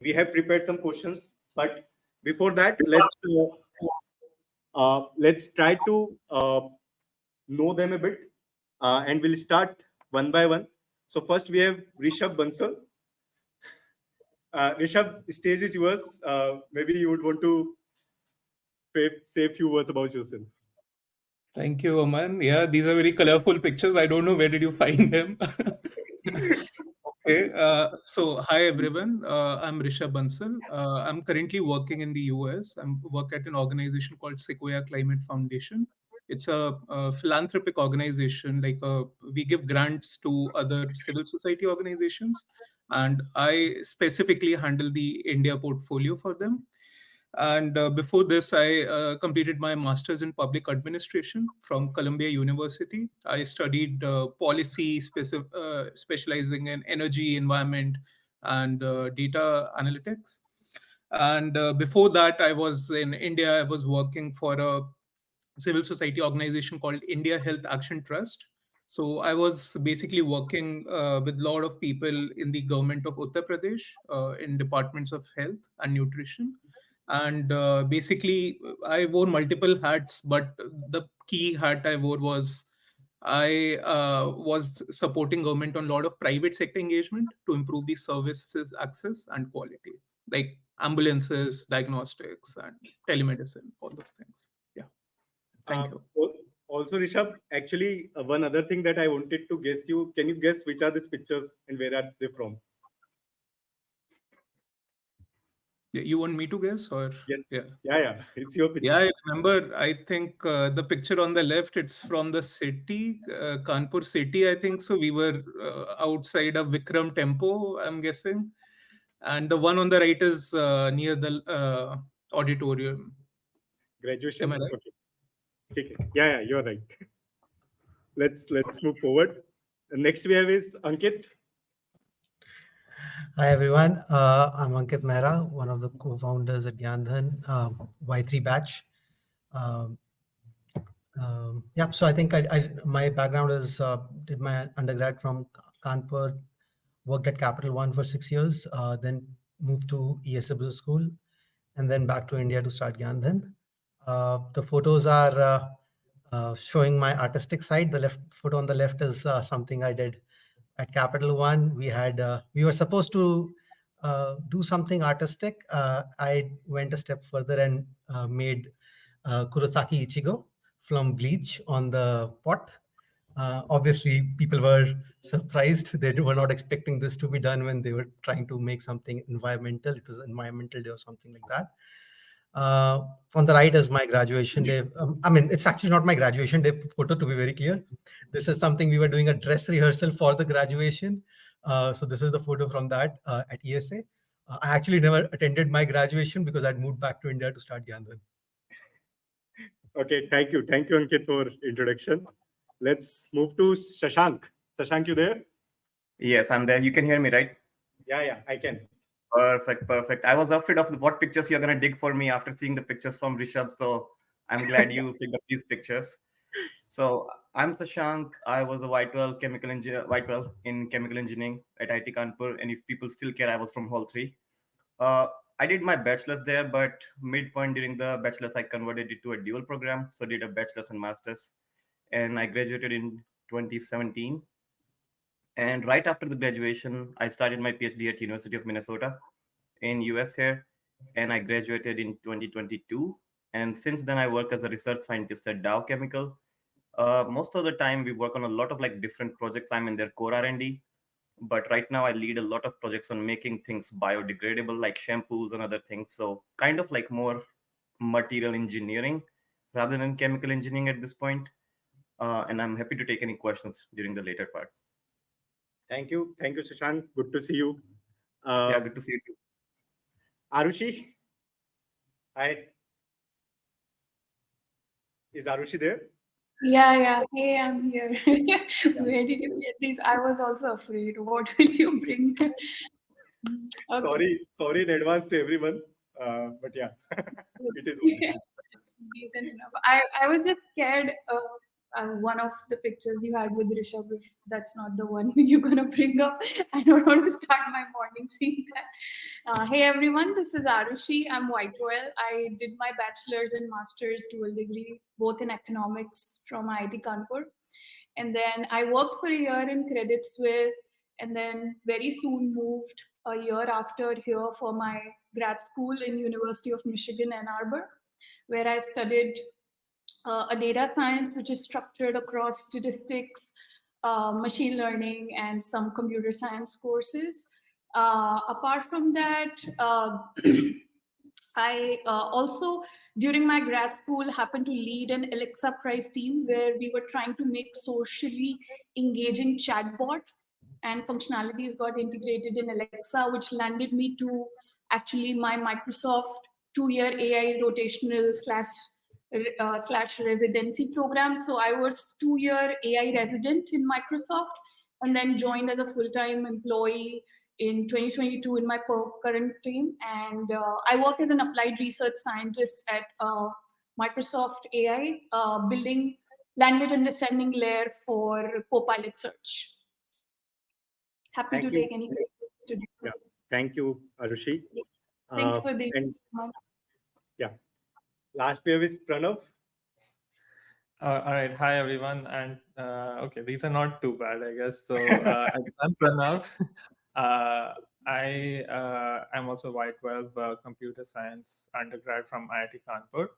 We have prepared some questions, but before that, let's try to know them a bit, and we'll start one by one. So first we have Rishabh Bansal. Rishabh, stage is yours. Maybe you would want to say a few words about yourself. Thank you, Aman. Yeah, these are very colorful pictures. I don't know where did you find them. Okay, so hi everyone. I'm Rishabh Bansal. I'm currently working in the US. I work at an organization called Sequoia Climate Foundation. It's a philanthropic organization. We give grants to other civil society organizations, and I specifically handle the India portfolio for them. And before this, I completed my master's in public administration from Columbia University. I studied policy, specializing in energy, environment, and data analytics. And before that, I was in India. I was working for a civil society organization called India Health Action Trust. So I was basically working with a lot of people in the government of Uttar Pradesh in departments of health and nutrition. And basically, I wore multiple hats, but the key hat I wore was I was supporting government on a lot of private sector engagement to improve the services access and quality, like ambulances, diagnostics, and telemedicine, all those things. Yeah. Thank you. Also, Rishabh, actually, one other thing that I wanted to guess you, can you guess which are these pictures and where are they from? Yeah, you want me to guess or? Yes. Yeah. Yeah. It's your picture. Yeah, I remember. I think the picture on the left, it's from the city, Kanpur city, I think. So we were outside of Vikram Tempo, I'm guessing. And the one on the right is near the auditorium. Graduation? Am I right? Okay. Yeah, you're right. Let's move forward. Next we have is Ankit. Hi everyone, I'm Ankit Mehra, one of the co-founders at GyanDhan, Y3 batch. Yeah, so I think my background is did my undergrad from Kanpur, worked at Capital One for 6 years, then moved to IESE Business School, and then back to India to start GyanDhan. The photos are showing my artistic side. The left photo on the left is something I did at Capital One. We were supposed to do something artistic. I went a step further and made Kurosaki Ichigo from bleach on the pot. Obviously, people were surprised. They were not expecting this to be done when they were trying to make something environmental. It was environmental day or something like that. On the right is my graduation day. It's actually not my graduation day photo, to be very clear. This is something we were doing a dress rehearsal for the graduation. So this is the photo from that at ESA. I actually never attended my graduation because I'd moved back to India to start GyanDhan. Okay, thank you, Ankit, for introduction. Let's move to Shashank. Shashank, you there? Yes, I'm there. You can hear me, right? Yeah, I can. Perfect. I was afraid of what pictures you're gonna dig for me after seeing the pictures from Rishabh, so I'm glad you picked up these pictures. So I'm Shashank. I was a Y12 chemical engineer, Y12 in chemical engineering at IIT Kanpur, and if people still care, I was from Hall 3. I did my bachelor's there, but midpoint during the bachelor's, I converted it to a dual program, so did a bachelor's and master's, and I graduated in 2017. And right after the graduation, I started my PhD at University of Minnesota in US here, and I graduated in 2022. And since then, I work as a research scientist at Dow Chemical. Most of the time, we work on a lot of like different projects. I'm in their core R&D, but right now I lead a lot of projects on making things biodegradable, like shampoos and other things. So kind of like more material engineering rather than chemical engineering at this point. And I'm happy to take any questions during the later part. Thank you, Shashank. Good to see you. Yeah, good to see you too. Arushi, hi. Is Arushi there? Yeah. Hey, I'm here. Where did you get these? I was also afraid. What will you bring? Okay. Sorry in advance to everyone. But yeah, it is what it is. Decent enough. I was just scared one of the pictures you had with Rishabh, if that's not the one you're gonna bring up, I don't want to start my morning seeing that. Hey everyone, this is Arushi. I'm white well. I did my bachelor's and master's dual degree, both in economics from IIT Kanpur. And then I worked for a year in Credit Suisse, and then very soon moved a year after here for my grad school in University of Michigan, Ann Arbor, where I studied a data science which is structured across statistics, machine learning, and some computer science courses. Apart from that, I also, during my grad school, happened to lead an Alexa Prize team where we were trying to make socially engaging chatbot, and functionalities got integrated in Alexa, which landed me to actually my Microsoft 2-year AI rotational slash residency program. So I was 2-year AI resident in Microsoft, and then joined as a full-time employee in 2022 in my current team. And I work as an applied research scientist at Microsoft AI, building language understanding layer for Copilot search. Happy to take any questions today. Yeah, thank you, Arushi. Thanks for the and yeah, last we have is Pranav. All right. Hi, everyone. And okay, these are not too bad, I guess. So I'm Pranav. I'm also White 12 computer science undergrad from IIT Kanpur,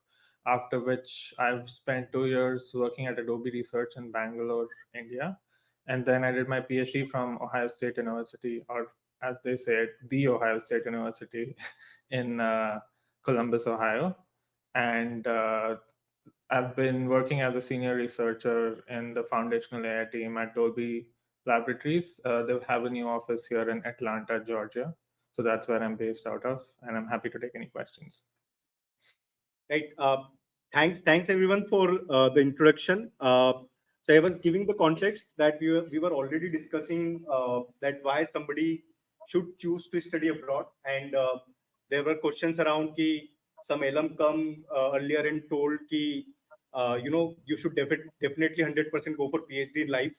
after which I've spent 2 years working at Adobe Research in Bangalore, India. And then I did my PhD from Ohio State University, or as they say, the Ohio State University in Columbus, Ohio. And I've been working as a senior researcher in the foundational AI team at Dolby Laboratories. They have a new office here in Atlanta, Georgia. So that's where I'm based out of, and I'm happy to take any questions. Right. Thanks everyone for the introduction. So I was giving the context that we were already discussing that why somebody should choose to study abroad, and there were questions around ki some alum come earlier and told ki you should definitely 100% go for PhD in life.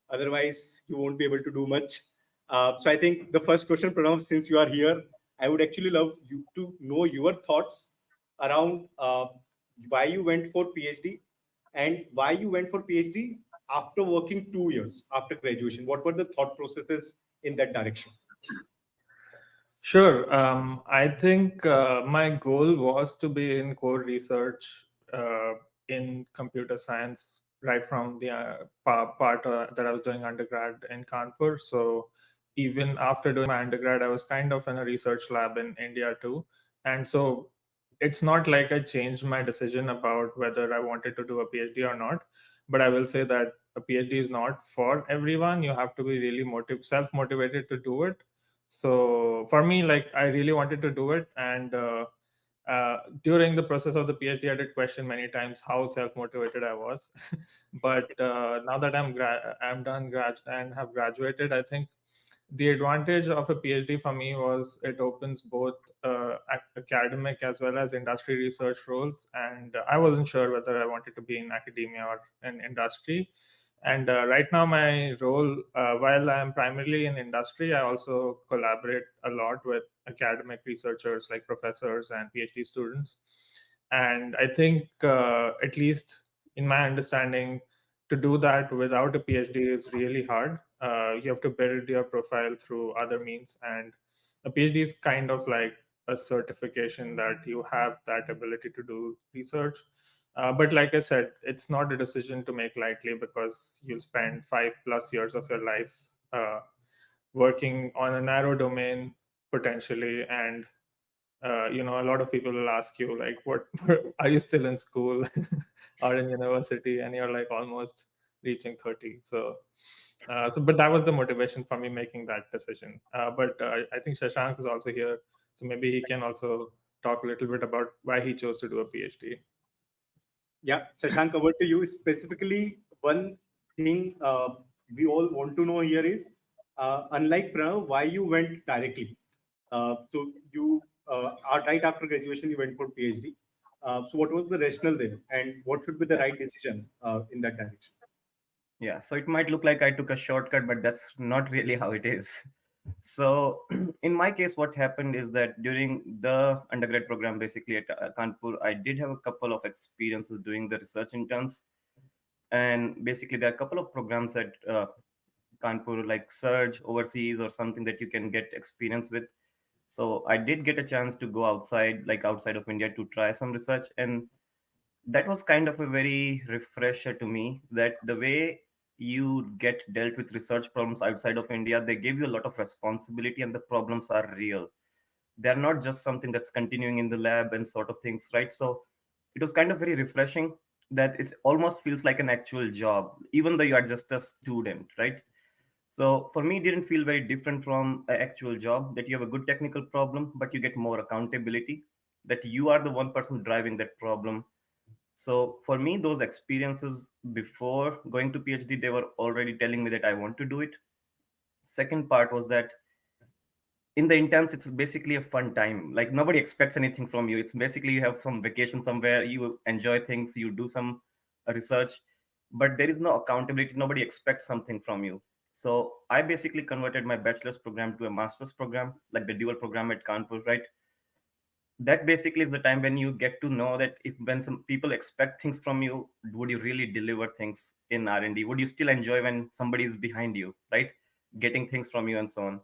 Otherwise, you won't be able to do much. So I think the first question, Pranav, since you are here, I would actually love you to know your thoughts around why you went for PhD and why you went for PhD after working 2 years after graduation. What were the thought processes in that direction? Sure. I think my goal was to be in core research in computer science right from the part that I was doing undergrad in Kanpur. So even after doing my undergrad, I was kind of in a research lab in India too. And so it's not like I changed my decision about whether I wanted to do a PhD or not. But I will say that a PhD is not for everyone. You have to be really self-motivated to do it. So for me, like, I really wanted to do it, and during the process of the PhD, I did question many times how self-motivated I was. But now that I'm done and have graduated, I think the advantage of a PhD for me was it opens both academic as well as industry research roles. And I wasn't sure whether I wanted to be in academia or in industry. And right now, my role, while I'm primarily in industry, I also collaborate a lot with academic researchers like professors and PhD students. And I think, at least in my understanding, to do that without a PhD is really hard. You have to build your profile through other means. And a PhD is kind of like a certification that you have that ability to do research. But like I said, it's not a decision to make lightly, because you'll spend 5+ years of your life working on a narrow domain potentially. And a lot of people will ask you, like, what are you still in school or in university, and you're like almost reaching 30. But that was the motivation for me making that decision. But I think Shashank is also here, so maybe he can also talk a little bit about why he chose to do a PhD. Yeah, Shashank, over to you. Specifically, one thing we all want to know here is, unlike Pranav, why you went directly. So you are right after graduation, you went for PhD. So what was the rationale there, and what should be the right decision in that direction? Yeah, so it might look like I took a shortcut, but that's not really how it is. So, in my case, what happened is that during the undergrad program, basically at Kanpur, I did have a couple of experiences doing the research interns. And basically, there are a couple of programs at Kanpur, like Surge overseas or something that you can get experience with. So, I did get a chance to go outside, like outside of India, to try some research. And that was kind of a very refresher to me, that the way you get dealt with research problems outside of India, they give you a lot of responsibility and the problems are real. They're not just something that's continuing in the lab and sort of things, right? So it was kind of very refreshing that it almost feels like an actual job, even though you are just a student, right? So for me, it didn't feel very different from an actual job, that you have a good technical problem, but you get more accountability, that you are the one person driving that problem. So for me, those experiences before going to PhD, they were already telling me that I want to do it. Second part was that in the interns, it's basically a fun time. Like nobody expects anything from you. It's basically you have some vacation somewhere, you enjoy things, you do some research, but there is no accountability. Nobody expects something from you. So I basically converted my bachelor's program to a master's program, like the dual program at Kanpur, right? That basically is the time when you get to know that if when some people expect things from you, would you really deliver things in R&D? Would you still enjoy when somebody is behind you, right, getting things from you and so on?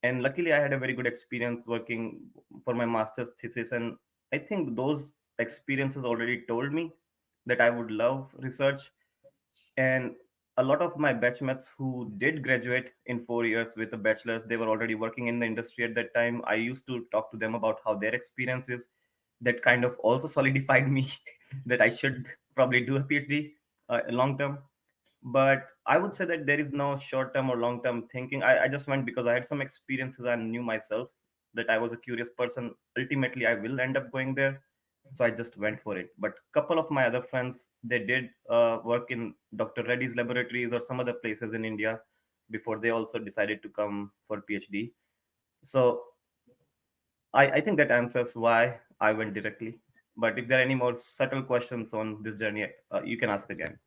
And luckily I had a very good experience working for my master's thesis, and I think those experiences already told me that I would love research. And a lot of my batchmates who did graduate in 4 years with a bachelor's, they were already working in the industry at that time. I used to talk to them about how their experience is. That kind of also solidified me that I should probably do a PhD long term. But I would say that there is no short term or long term thinking. I just went because I had some experiences. I knew myself that I was a curious person. Ultimately, I will end up going there. So I just went for it. But a couple of my other friends, they did work in Dr. Reddy's laboratories or some other places in India before they also decided to come for PhD. So I think that answers why I went directly. But if there are any more subtle questions on this journey, you can ask again.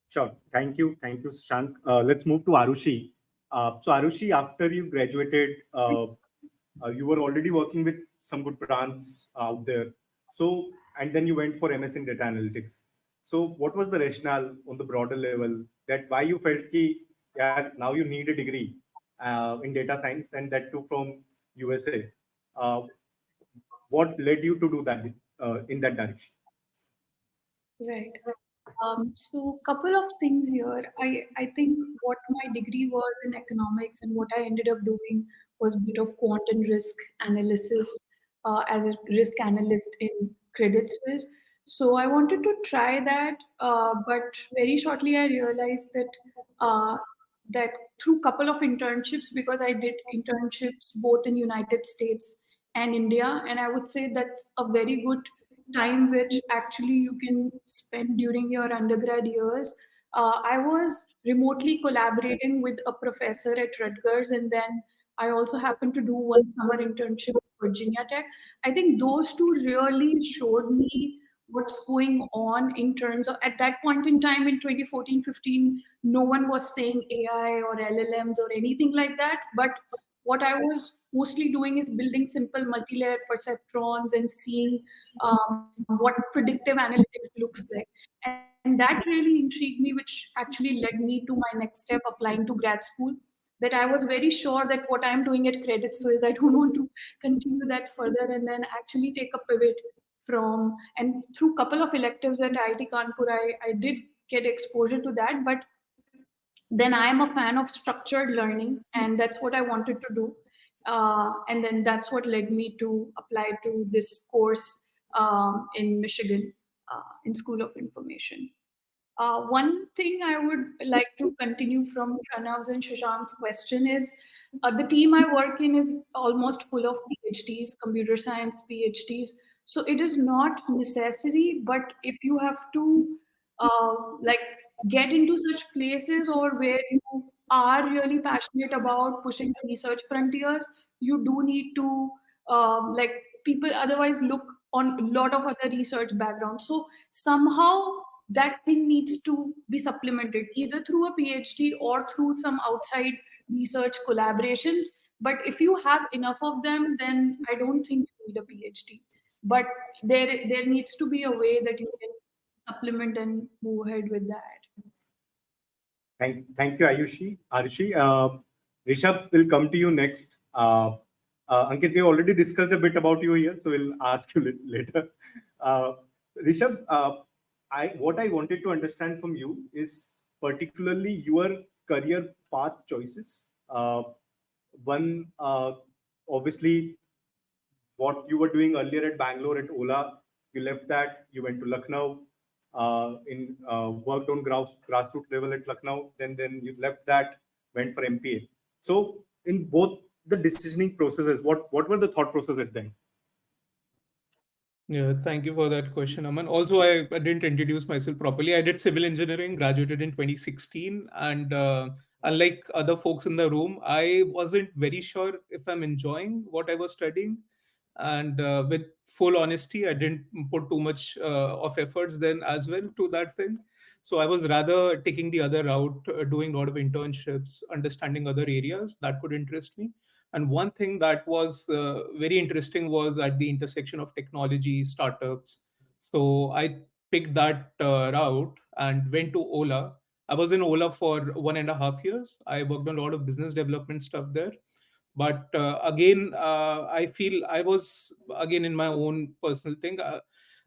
Sure. Thank you, Shank. Let's move to Arushi. So Arushi, after you graduated, you were already working with some good brands out there. So, and then you went for MS in data analytics. So, what was the rationale on the broader level that why you felt ki, yeah, now you need a degree in data science and that too from USA? Uh, what led you to do that in that direction? Right. So couple of things here. I think what my degree was in economics and what I ended up doing was a bit of quant and risk analysis as a risk analyst in Credit Suisse. So I wanted to try that, but very shortly I realized uh, that through couple of internships, because I did internships both in United States and India, and I would say that's a very good time which actually you can spend during your undergrad years. I was remotely collaborating with a professor at Rutgers, and then I also happened to do one summer internship at Virginia Tech. I think those two really showed me what's going on in terms of at that point in time in 2014-15, no one was saying AI or LLMs or anything like that. But what I was mostly doing is building simple multi-layer perceptrons and seeing what predictive analytics looks like. And that really intrigued me, which actually led me to my next step, applying to grad school. That I was very sure that what I'm doing at Credit Suisse, I don't want to continue that further and then actually take a pivot from, and through couple of electives at IIT Kanpur, I did get exposure to that. But then I am a fan of structured learning, and that's what I wanted to do. And then that's what led me to apply to this course in Michigan in School of Information. One thing I would like to continue from Pranav's and Shashank's question is the team I work in is almost full of PhDs, computer science PhDs. So it is not necessary, but if you have to like get into such places or where you are really passionate about pushing the research frontiers, you do need to like people otherwise look on a lot of other research backgrounds. So somehow that thing needs to be supplemented either through a PhD or through some outside research collaborations. But if you have enough of them, then I don't think you need a PhD. But there needs to be a way that you can supplement and move ahead with that. Thank you, Ayushi. Arushi, Rishabh will come to you next. Ankit, we already discussed a bit about you here, so we'll ask you later. Uh, Rishabh, what I wanted to understand from you is particularly your career path choices. One, obviously, what you were doing earlier at Bangalore at Ola, you left that, you went to Lucknow, worked on grassroots level at Lucknow, then you left that, went for MPA. So in both the decisioning processes, what were the thought process at then? Yeah, thank you for that question, Aman. Also, I didn't introduce myself properly. I did civil engineering, graduated in 2016, and unlike other folks in the room, I wasn't very sure if I'm enjoying what I was studying. And with full honesty, I didn't put too much of efforts then as well to that thing. So I was rather taking the other route, doing a lot of internships, understanding other areas that could interest me. And one thing that was very interesting was at the intersection of technology, startups. So I picked that route and went to Ola. I was in Ola for 1.5 years. I worked on a lot of business development stuff there. But again, I feel I was, again, in my own personal thing.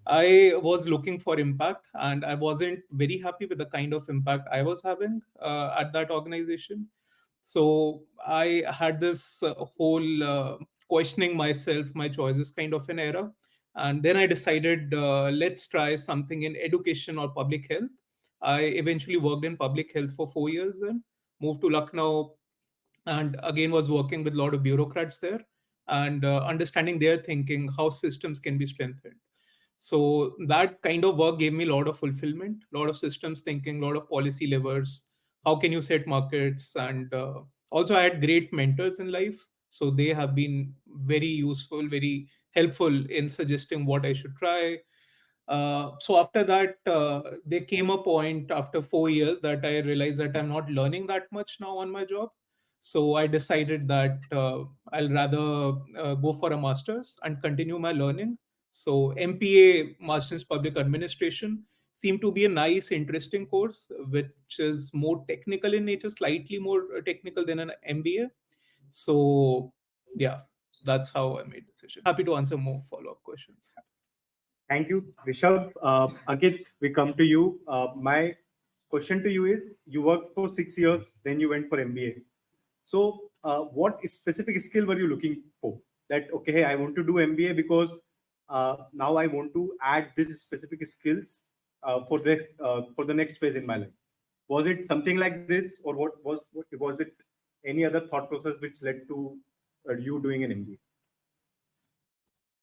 I was looking for impact, and I wasn't very happy with the kind of impact I was having at that organization. So I had this whole questioning myself, my choices kind of an era. And then I decided, let's try something in education or public health. I eventually worked in public health for 4 years, then moved to Lucknow, and again was working with a lot of bureaucrats there, and understanding their thinking, how systems can be strengthened. So that kind of work gave me a lot of fulfillment, a lot of systems thinking, a lot of policy levers. How can you set markets? And also, I had great mentors in life. So they have been very useful, very helpful in suggesting what I should try. So after that, there came a point after 4 years that I realized that I'm not learning that much now on my job. So I decided that I'll rather go for a master's and continue my learning. So MPA, Master's Public Administration, seemed to be a nice, interesting course, which is more technical in nature, slightly more technical than an MBA. So yeah, that's how I made the decision. Happy to answer more follow-up questions. Thank you, Rishabh. Ankit, we come to you. My question to you is: you worked for 6 years, then you went for MBA. So, what specific skill were you looking for? That okay, hey, I want to do MBA because now I want to add this specific skills for the next phase in my life. Was it something like this, or what was it? Any other thought process which led to you doing an MBA?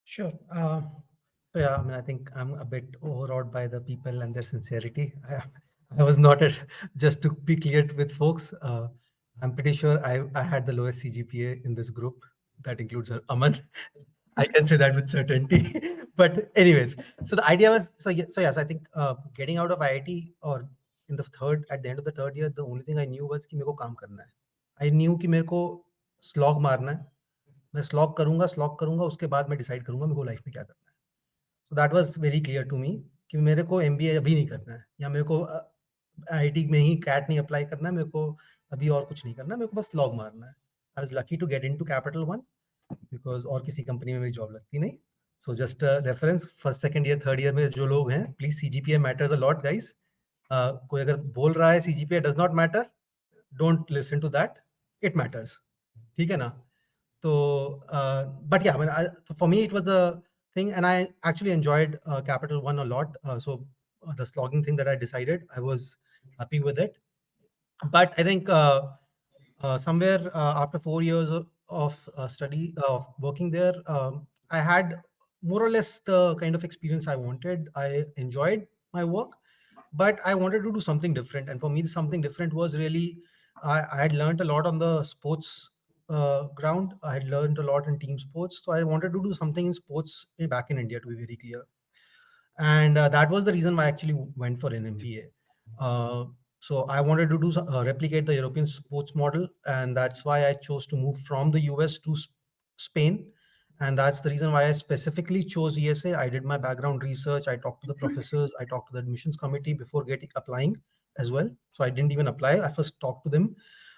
Sure. So yeah, I mean, I think I'm a bit overawed by the people and their sincerity. I was not at, just to be clear with folks. I'm pretty sure I had the lowest CGPA in this group. That includes Aman. I can say that with certainty. But anyways, so the idea was so yes, I think getting out of IIT or at the end of the third year, the only thing I knew was कि मेरे को काम करना है. I knew कि मेरे को slog मारना है. मैं स्लॉग करूंगा उसके बाद मैं डिसाइड करूंगा मेरे को लाइफ में क्या करना है. So that was very clear to me कि मेरे को एमबीए अभी नहीं करना है या मेरे को आईआईटी में ही कैट नहीं अप्लाई करना है, मेरे को अभी और कुछ नहीं करना है, मेरे को बस स्लॉग मारना है. I was lucky to get into Capital One because और किसी कंपनी में मेरी जॉब लगती नहीं. So just reference, first second year third year में जो लोग हैं, please CGPA matters a lot guys. कोई अगर बोल रहा है CGPA does not matter, don't listen to that, it matters. ठीक है ना? So, but yeah, I mean, so for me, it was a thing, and I actually enjoyed Capital One a lot. So the slogging thing that I decided, I was happy with it. But I think somewhere after 4 years of study, of working there, I had more or less the kind of experience I wanted. I enjoyed my work, but I wanted to do something different. And for me, something different was really, I had learned a lot on the sports ground. I had learned a lot in team sports, so I wanted to do something in sports back in India, to be very clear. And that was the reason why I actually went for an MBA. So I wanted to do replicate the European sports model, and that's why I chose to move from the US to Spain. And that's the reason why I specifically chose ESA. I did my background research. I talked to the professors. I talked to the admissions committee before applying as well. So I didn't even apply. I first talked to them.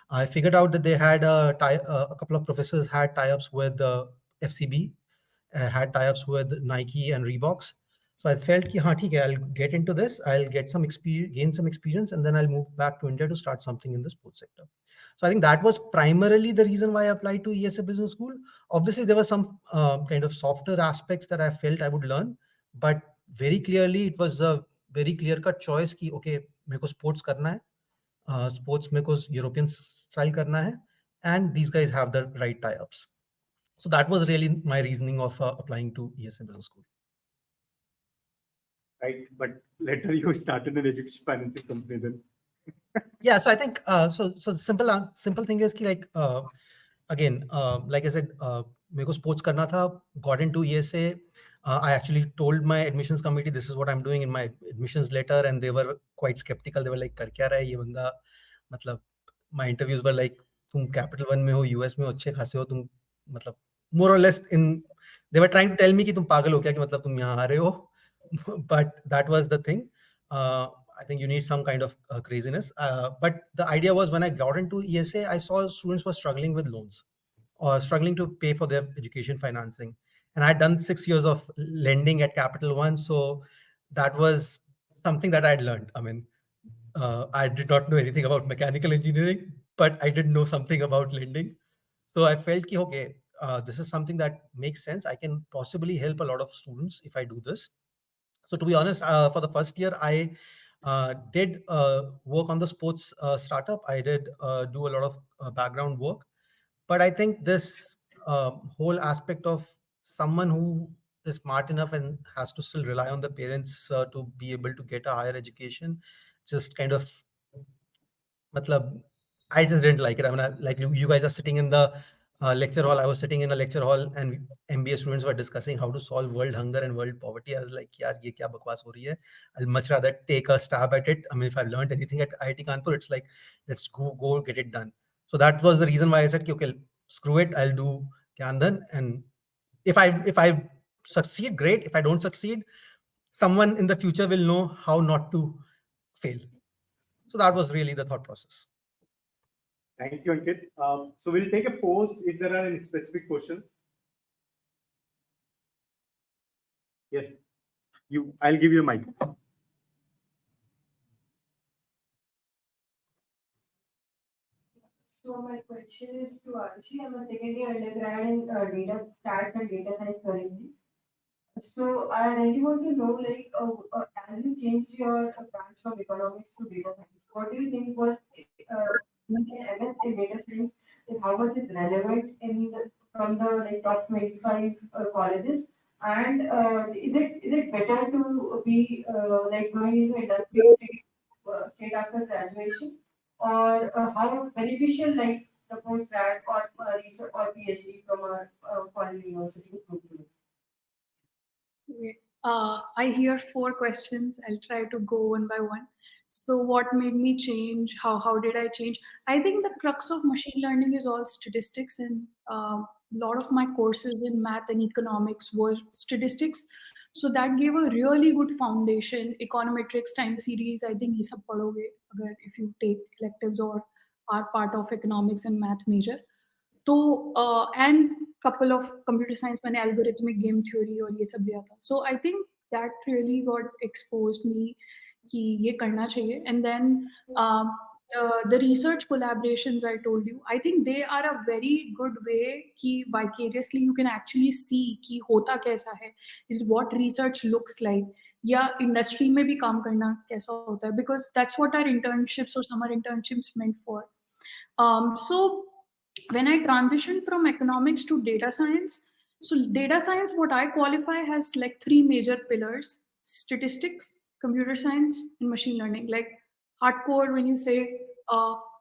I figured out that they had a couple of professors had tie-ups with FCB, had tie-ups with Nike and Reeboks. So I felt कि हाँ ठीक है, I'll get into this, I'll get some experience, gain some experience, and then I'll move back to India to start something in the sports sector. So I think that was primarily the reason why I applied to ESA Business School. Obviously, there were some kind of softer aspects that I felt I would learn, but very clearly it was a very clear-cut choice कि okay, मेरे को sports करना है, sports मेरे को European style करना है, and these guys have the right tie-ups. So that was really my reasoning of applying to ESA Business School. Right, but later you started an education financing company then. Yeah, so I think so simple thing is कि like again like I said, मेरे को sports करना था, got into ESA. I actually told my admissions committee this is what I'm doing in my admissions letter, and they were quite skeptical. They were like, कर क्या रहा है ये बंदा, मतलब my interviews were like, तुम Capital One में हो, US में हो, अच्छे खासे हो, तुम मतलब more or less in they were trying to tell me कि तुम पागल हो क्या, कि मतलब तुम यहाँ आ रहे हो. But that was the thing. I think you need some kind of craziness. But the idea was when I got into ESA, I saw students were struggling with loans or struggling to pay for their education financing. And I had done 6 years of lending at Capital One. So that was something that I had learned. I mean, I did not know anything about mechanical engineering, but I did know something about lending. So I felt, okay, this is something that makes sense. I can possibly help a lot of students if I do this. So to be honest, for the first year, I did work on the sports startup. I did do a lot of background work. But I think this whole aspect of someone who is smart enough and has to still rely on the parents to be able to get a higher education, just kind of, matlab, I just didn't like it. I mean, like you guys are sitting in the lecture hall. I was sitting in a lecture hall, and MBA students were discussing how to solve world hunger and world poverty. I was like, yaar, ye kya bakwas ho rahi hai? I'll much rather take a stab at it. I mean, if I've learned anything at IIT Kanpur, it's like, let's go get it done. So that was the reason why I said, okay, screw it. I'll do GyanDhan. And if I succeed, great. If I don't succeed, someone in the future will know how not to fail. So that was really the thought process. Thank you, Ankit. So we'll take a pause if there are any specific questions. Yes, I'll give you a mic. So my question is to Arushi. I'm a second year undergrad in data stats and data science currently. So I really want to know, like, as you changed your branch from economics to data science, what do you think was being an MS in data science is how much is relevant from the like top 25 colleges, and is it better to be like going into industry straight after graduation, or how beneficial like the post grad or research or PhD from a foreign university would prove to be? Okay. I hear 4 questions. I'll try to go one by one. So, what made me change? How did I change? I think the crux of machine learning is all statistics, and a lot of my courses in math and economics were statistics. So that gave a really good foundation. Econometrics, time series. I think ये सब पढ़ोगे अगर if you take electives or are part of economics and math major. तो and couple of computer science मैंने algorithmic game theory और ये सब लिया था. So I think that really got exposed me कि ये करना चाहिए. And then the research collaborations I told you, I think they are a very good way कि vicariously you can actually see कि होता कैसा है, what research looks like, या industry में भी काम करना कैसा होता है, because that's what our internships or summer internships meant for. So when I transitioned from economics to data science, so data science, what I qualify has like 3 major pillars: statistics, computer science, and machine learning. Like hardcore, when you say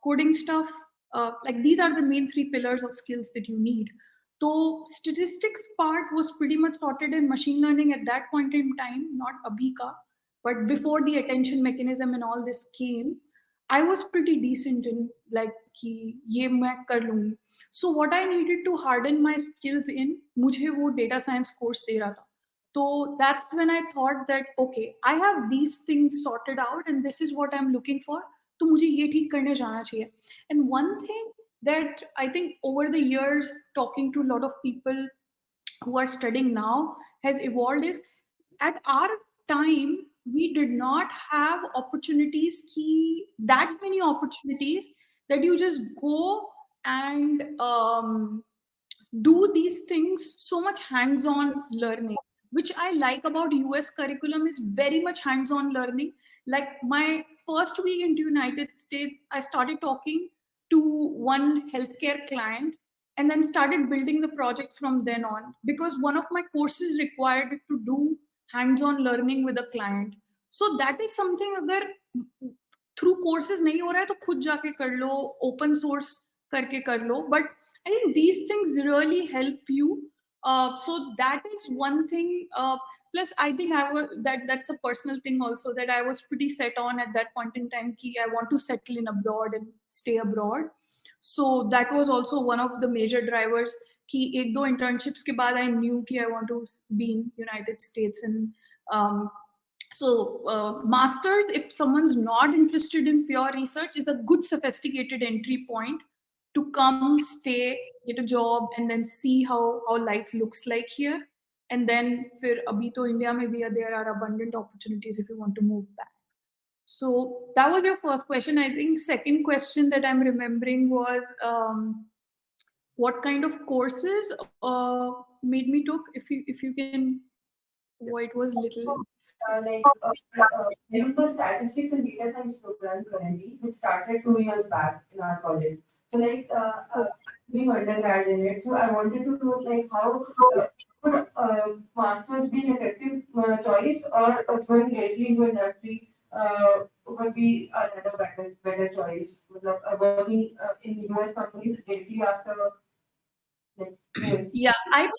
coding stuff, like these are the main 3 pillars of skills that you need. So statistics part was pretty much sorted in machine learning at that point in time, not abika, but before the attention mechanism and all this came, I was pretty decent in like कि ये मैं कर लूंगी. So what I needed to harden my skills in, मुझे वो data science course दे रहा था. So that's when I thought that okay, I have these things sorted out and this is what I'm looking for. तो मुझे ये ठीक करने जाना चाहिए. And one thing that I think over the years, talking to a lot of people who are studying now has evolved is at our time we did not have opportunities that many opportunities that you just go and do these things so much hands-on learning, which I like about US curriculum is very much hands-on learning. Like my first week in the United States, I started talking to one healthcare client and then started building the project from then on, because one of my courses required to do hands-on learning with a client. So that is something agar through courses nahi ho raha hai to khud jaake kar lo, open source karke kar lo, but I think these things really help you. So that is one thing. Plus, I think that's a personal thing also, that I was pretty set on at that point in time ki I want to settle in abroad and stay abroad. So that was also one of the major drivers. Ki ek do internships ke baad I knew ki I want to be in United States. And masters, if someone's not interested in pure research, is a good sophisticated entry point to come, stay, get a job, and then see how life looks like here. And then for abhi to India maybe there are abundant opportunities if you want to move back. So that was your first question. I think second question that I'm remembering was what kind of courses made me took, if you can, it was little. There was statistics and data science program currently, which started 2 years back in our college. So doing undergrad in it. So I wanted to know how could masters be an effective choice, or going directly into industry would be another better choice. Working in US companies directly after. Yeah, I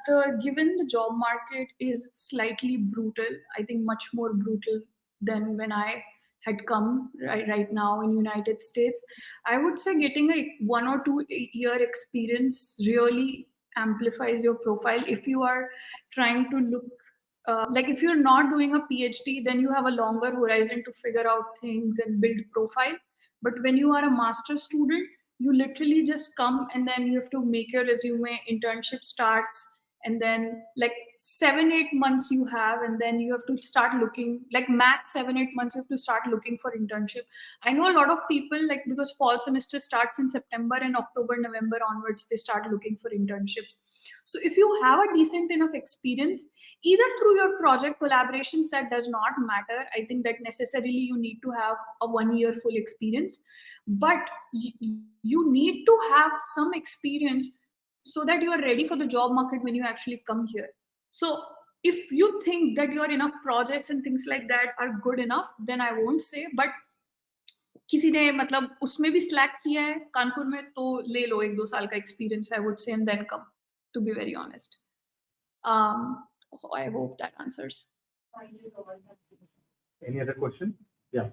think given the job market is slightly brutal, I think much more brutal than when I had come right now in United States. I would say getting a 1 or 2 year experience really amplifies your profile. If you are trying to look like if you're not doing a PhD, then you have a longer horizon to figure out things and build profile. But when you are a master student, you literally just come and then you have to make your resume, internship starts, and then like 7-8 months you have, and then you have to start looking, like max 7-8 months you have to start looking for internship. I know a lot of people, like because fall semester starts in September, and October, November onwards they start looking for internships. So if you have a decent enough experience, either through your project collaborations, that does not matter. I think that necessarily you need to have a 1 year full experience, but you need to have some experience so that you are ready for the job market when you actually come here. So if you think that your enough projects and things like that are good enough, then I won't say, but किसी ने मतलब उसमें भी slack किया है कानपुर में, तो ले लो 1-2 साल का experience, I would say, and then come, to be very honest. I hope that answers. Thank you so much. Any other question? Yeah.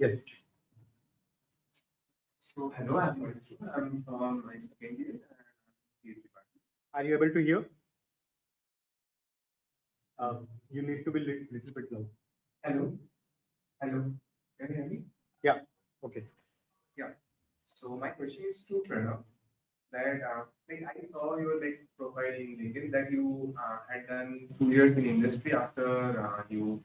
Yes. So hello, I'm from my second year. Are you able to hear? You need to be little bit loud. Hello. Can you hear me? Yeah. Okay. Yeah. So my question is to Pranav. That I saw your profile in LinkedIn that you had done 2 years in industry after you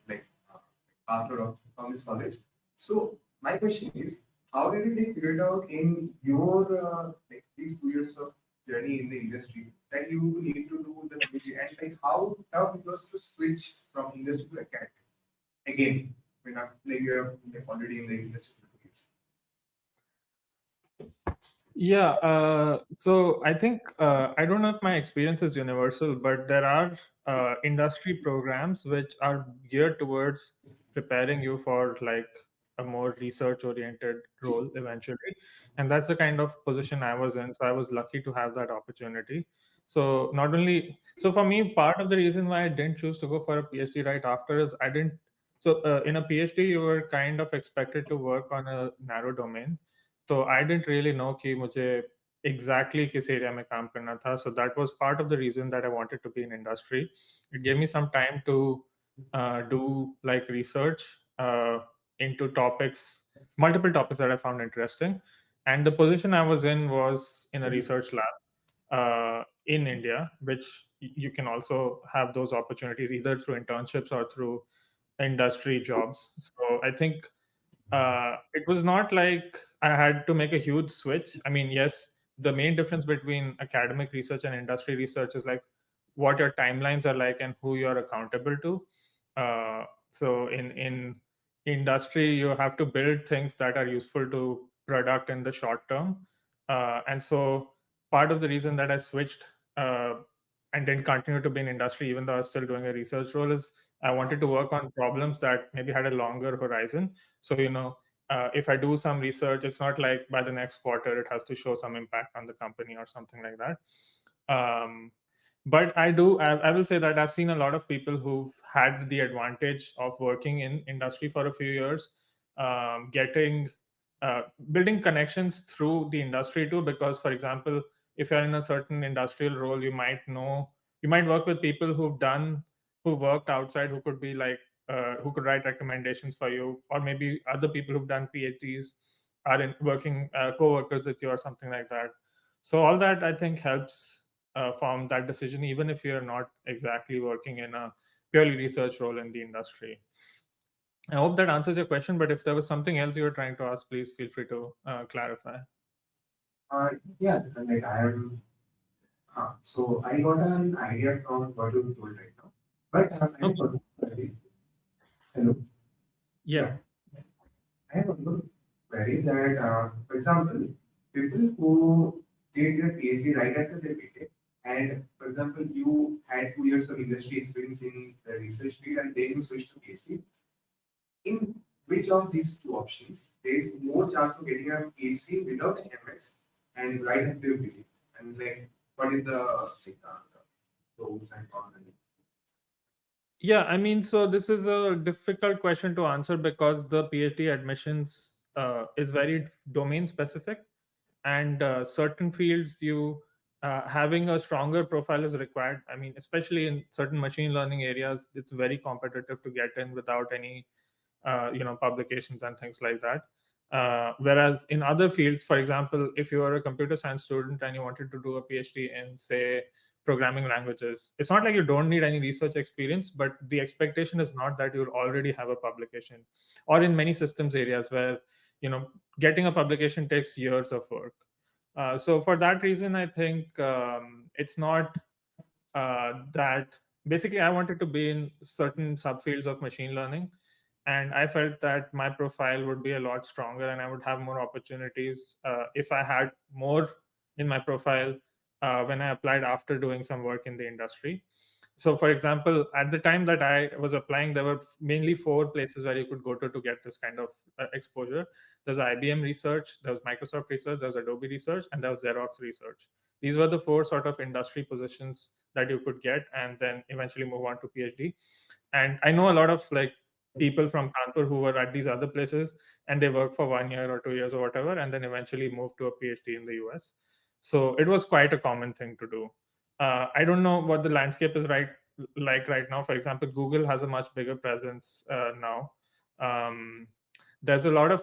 passed out from this college. So my question is, how did you figure it out in your these 2 years of journey in the industry that you need to do the PhD, and how tough it was to switch from industry to academic again when you're already in the industry for 2 years? Yeah, so I think I don't know if my experience is universal, but there are industry programs which are geared towards preparing you for a more research oriented role eventually, and that's the kind of position I was in. So I was lucky to have that opportunity. So not only, so for me, part of the reason why I didn't choose to go for a PhD right after is I didn't, so in a PhD you were kind of expected to work on a narrow domain. So I didn't really know कि मुझे exactly किस area में काम करना था. So that was part of the reason that I wanted to be in industry. It gave me some time to do like research into topics, multiple topics that I found interesting. And the position I was in was in a research lab in India, which you can also have those opportunities either through internships or through industry jobs. So I think it was not like I had to make a huge switch. I mean, yes, the main difference between academic research and industry research is like what your timelines are like and who you're accountable to. So in industry, you have to build things that are useful to product in the short term. And so part of the reason that I switched and didn't continue to be in industry, even though I was still doing a research role, is I wanted to work on problems that maybe had a longer horizon. So, if I do some research, it's not like by the next quarter it has to show some impact on the company or something like that. But I will say that I've seen a lot of people who've had the advantage of working in industry for a few years, getting building connections through the industry too. Because, for example, if you're in a certain industrial role, you might work with people who worked outside, who could be like who could write recommendations for you, or maybe other people who've done PhDs are in working co-workers with you or something like that. So all that I think helps form that decision, even if you're not exactly working in a purely research role in the industry. I hope that answers your question, but if there was something else you were trying to ask, please feel free to clarify. Yeah, like I am. So I got an idea from what you told right now, but I have one query. Hello. Yeah. I have one query that, for example, people who did their PhD right after their BTech, and for example, you had 2 years of industry experience in the research field, and then you switched to PhD. In which of these two options there is more chance of getting a PhD without MS and right after your BTech? And like, what is the pros and cons? Yeah, I mean, so this is a difficult question to answer because the PhD admissions is very domain specific, and certain fields you having a stronger profile is required. I mean, especially in certain machine learning areas, it's very competitive to get in without any publications and things like that. Whereas in other fields, for example, if you are a computer science student and you wanted to do a PhD in, say, programming languages, it's not like you don't need any research experience, but the expectation is not that you'll already have a publication. Or in many systems areas where getting a publication takes years of work. So for that reason, I think it's not that basically I wanted to be in certain subfields of machine learning, and I felt that my profile would be a lot stronger and I would have more opportunities if I had more in my profile when I applied after doing some work in the industry. So for example, at the time that I was applying, there were mainly 4 places where you could go to get this kind of exposure. There's IBM research, there was Microsoft research, there was Adobe research, and there was Xerox research. These were the 4 sort of industry positions that you could get and then eventually move on to PhD. And I know a lot of like people from Kanpur who were at these other places and they worked for 1 year or 2 years or whatever, and then eventually moved to a PhD in the US. So it was quite a common thing to do. I don't know what the landscape is like right now. For example, Google has a much bigger presence now. There's a lot of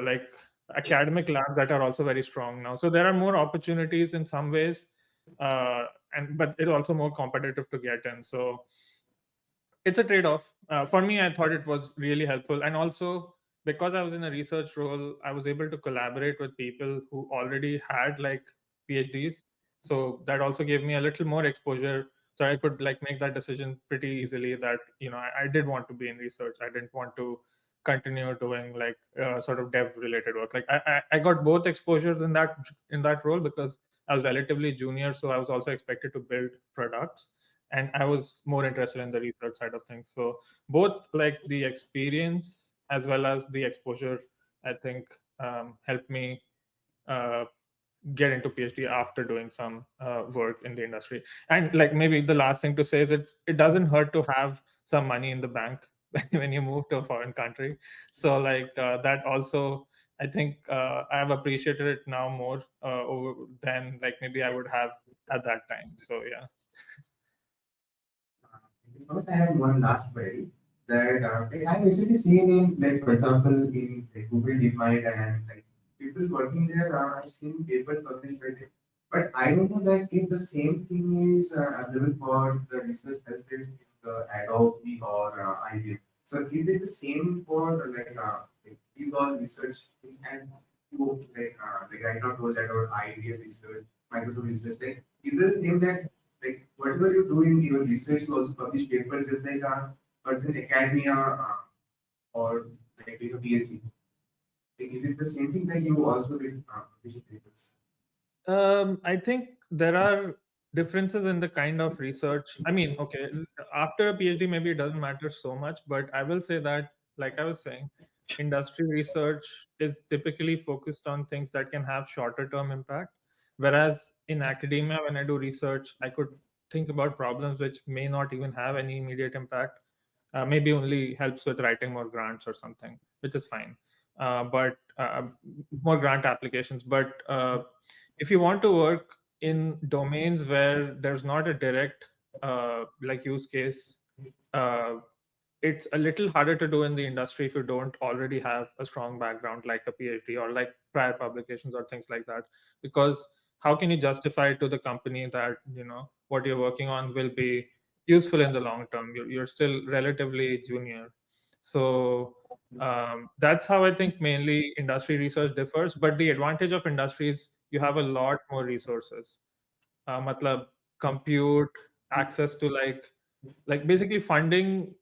like academic labs that are also very strong now. So there are more opportunities in some ways, but it's also more competitive to get in. So it's a trade-off. For me, I thought it was really helpful, and also because I was in a research role, I was able to collaborate with people who already had like PhDs. So that also gave me a little more exposure. So I could like make that decision pretty easily that I did want to be in research. I didn't want to continue doing like sort of dev related work. Like I got both exposures in that role because I was relatively junior, so I was also expected to build products, and I was more interested in the research side of things. So both like the experience as well as the exposure, I think, helped me uh, get into PhD after doing some work in the industry. And like maybe the last thing to say is it doesn't hurt to have some money in the bank when you move to a foreign country. So like that also, I think I have appreciated it now more than like maybe I would have at that time. So yeah. First, I have one last query that like, I've recently seen in, like, for example, in like, Google DeepMind and like people working there, I've seen papers published by them. But I don't know that if the same thing is available for the research hosted in the Adobe or IBM. So is it the same for like these all research things as you like right now told that or IBM research, Microsoft research, like is there the same that like whatever you do in your research, you also publish papers just like a person in academia or like doing a PhD. Like, is it the same thing that you also did publish papers? I think there are differences in the kind of research. I mean, okay, after a PhD, maybe it doesn't matter so much, but I will say that, like I was saying, industry research is typically focused on things that can have shorter term impact. Whereas in academia, when I do research, I could think about problems which may not even have any immediate impact, maybe only helps with writing more grants or something, which is fine. But more grant applications. But if you want to work in domains where there's not a direct like use case, uh, it's a little harder to do in the industry if you don't already have a strong background like a PhD or like prior publications or things like that. Because how can you justify to the company that what you're working on will be useful in the long term? You're still relatively junior. So that's how I think mainly industry research differs. But the advantage of industry is you have a lot more resources. Matlab, compute, access to like basically funding.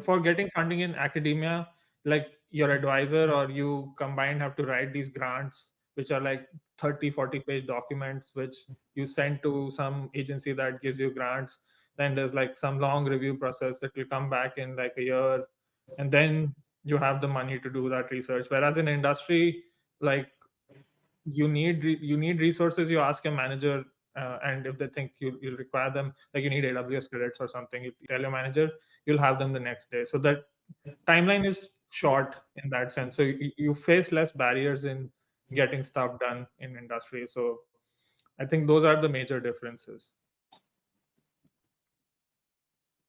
For getting funding in academia, like your advisor or you combined have to write these grants which are like 30-40 page documents which you send to some agency that gives you grants. Then there's like some long review process that will come back in like a year, and then you have the money to do that research. Whereas in industry, like you need resources. You ask your manager, and if they think you'll require them, like you need AWS credits or something, you tell your manager, you'll have them the next day. So that timeline is short in that sense. So you face less barriers in getting stuff done in industry. So I think those are the major differences.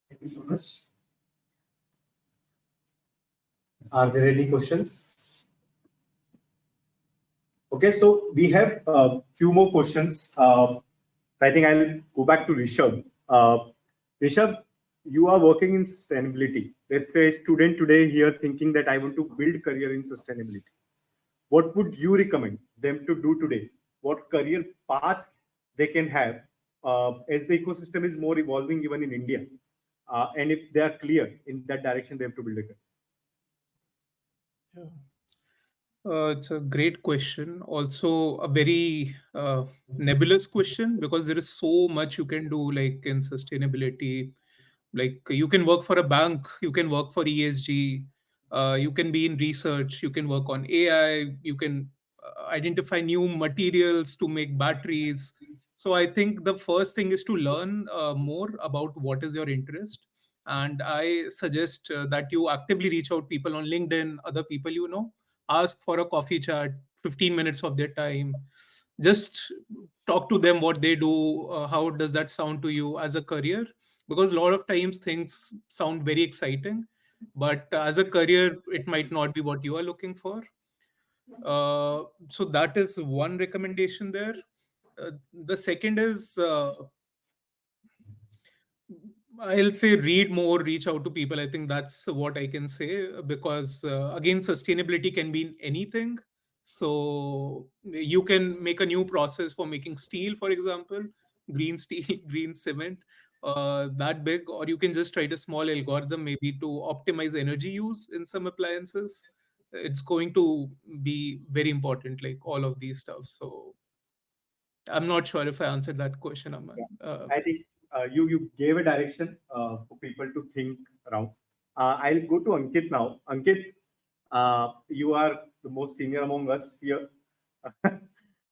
Thank you so much. Are there any questions? Okay, so we have a few more questions. I think I'll go back to Rishabh. Rishabh, you are working in sustainability. Let's say a student today here thinking that I want to build career in sustainability. What would you recommend them to do today? What career path they can have as the ecosystem is more evolving even in India? And if they are clear in that direction, they have to build a career. Yeah. It's a great question. Also, a very nebulous question because there is so much you can do, like in sustainability. Like you can work for a bank, you can work for ESG, you can be in research, you can work on AI, you can identify new materials to make batteries. So I think the first thing is to learn more about what is your interest. And I suggest that you actively reach out people on LinkedIn, other people you know, ask for a coffee chat, 15 minutes of their time. Just talk to them what they do, how does that sound to you as a career, because a lot of times things sound very exciting, but as a career it might not be what you are looking for. So that is one recommendation there. The second is I'll say read more, reach out to people. I think that's what I can say because again, sustainability can be in anything. So you can make a new process for making steel, for example, green steel, green cement, that big, or you can just write a small algorithm maybe to optimize energy use in some appliances. It's going to be very important, like all of these stuff. So I'm not sure if I answered that question, Aman. I think you gave a direction for people to think around. I'll go to Ankit now. Ankit, You are the most senior among us here.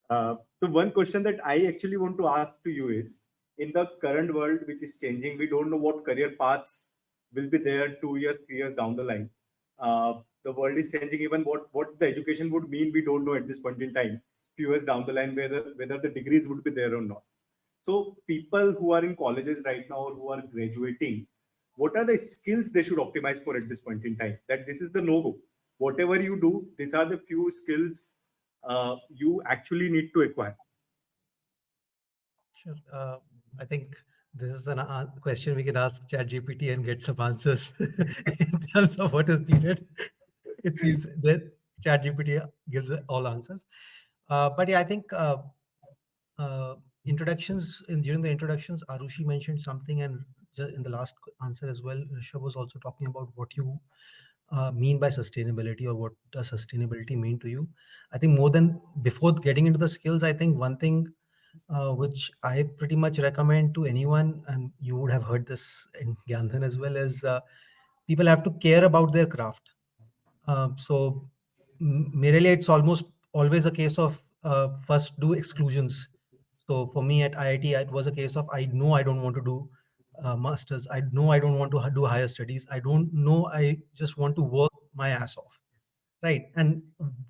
So one question that I actually want to ask to you is, in the current world, which is changing, we don't know what career paths will be there 2 years, 3 years down the line. The world is changing. Even what the education would mean, we don't know at this point in time. Few years down the line, whether the degrees would be there or not. So people who are in colleges right now or who are graduating, what are the skills they should optimize for at this point in time? That this is the no-go. Whatever you do, these are the few skills you actually need to acquire. Sure. I think this is an question we can ask ChatGPT and get some answers in terms of what is needed. It seems that ChatGPT gives all answers. But yeah, I think introductions during the introductions, Arushi mentioned something, and in the last answer as well, Rishabh was also talking about what you mean by sustainability, or what does sustainability mean to you. I think more than before getting into the skills, I think one thing which I pretty much recommend to anyone, and you would have heard this in GyanDhan as well, is people have to care about their craft. So merely it's almost always a case of first do exclusions. So for me at IIT, it was a case of I know I don't want to do masters. I know I don't want to do higher studies. I don't know. I just want to work my ass off, right? And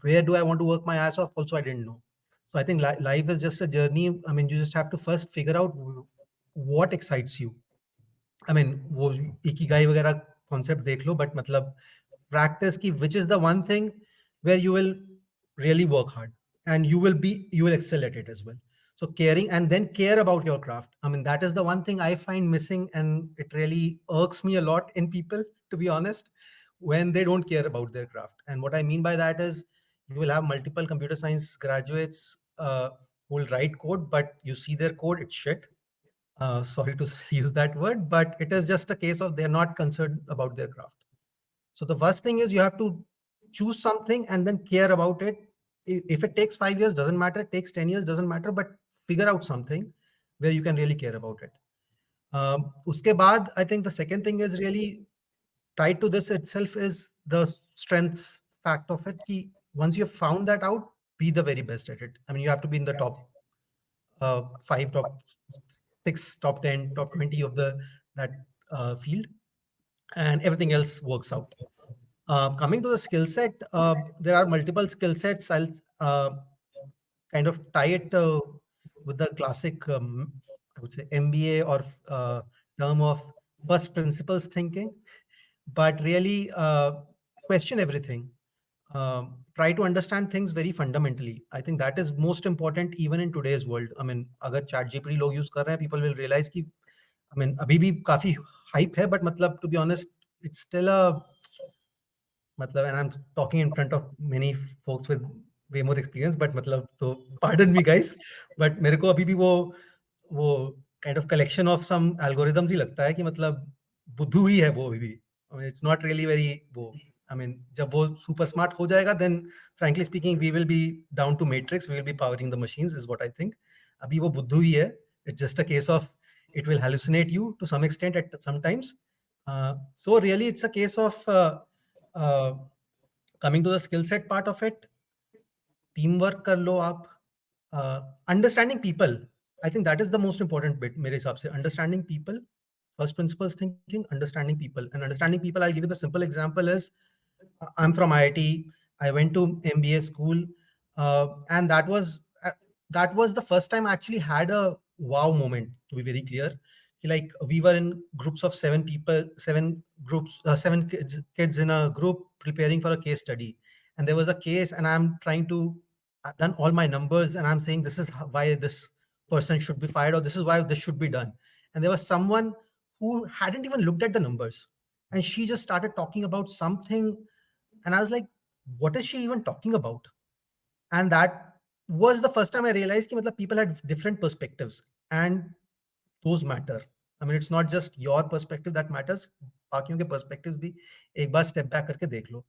where do I want to work my ass off? Also, I didn't know. So I think life is just a journey. I mean, you just have to first figure out what excites you. I mean, वो ikigai वगैरह concept देख लो, but मतलब practice की, which is the one thing where you will really work hard and you will excel at it as well. So caring, and then care about your craft. I mean, that is the one thing I find missing, and it really irks me a lot in people, to be honest, when they don't care about their craft. And what I mean by that is, you will have multiple computer science graduates who will write code, but you see their code, it's shit. Sorry to use that word, but it is just a case of they're not concerned about their craft. So the first thing is you have to choose something and then care about it. If it takes 5 years, doesn't matter. It takes 10 years, doesn't matter. But figure out something where you can really care about it. Uske baad, I think the second thing is really tied to this itself is the strengths fact of it. Ki once you've found that out, be the very best at it. I mean, you have to be in the top 5, top 6, top 10, top 20 of that field, and everything else works out. Coming to the skill set, there are multiple skill sets. I'll kind of tie it with the classic, I would say, MBA or term of first principles thinking, but really question everything. Try to understand things very fundamentally. I think that is most important even in today's world. I mean, अगर chat GPT लोग use कर रहे हैं, people will realize कि, I mean, अभी भी काफी hype है, but मतलब, to be honest, it's still a, मतलब, and I'm talking in front of many folks with way more experience, but मतलब, तो pardon me guys, but मेरे को अभी भी वो kind of collection of some algorithms ही लगता है कि मतलब बुद्धू ही है वो अभी भी. I mean, it's not really very वो. I mean, जब वो super smart हो जाएगा, then frankly speaking, we will be down to matrix. We will be powering the machines, is what I think. अभी वो बुद्धू ही है. It's just a case of it will hallucinate you to some extent at some times. So really, it's a case of coming to the skill set part of it. Teamwork कर लो आप. Understanding people. I think that is the most important bit, मेरे हिसाब से. Understanding people, first principles thinking, understanding people. And understanding people, I'll give you the simple example is, I'm from IIT. I went to MBA school, and that was the first time I actually had a wow moment. To be very clear, like we were in groups of 7 people, 7 groups, 7 kids in a group preparing for a case study, and there was a case, and I'm trying to. I've done all my numbers, and I'm saying this is why this person should be fired, or this is why this should be done. And there was someone who hadn't even looked at the numbers, and she just started talking about something, and I was like, what is she even talking about? And that was the first time I realized that people had different perspectives, and those matter. I mean, it's not just your perspective that matters. बाकियों के perspectives भी एक बार step back करके देख लो.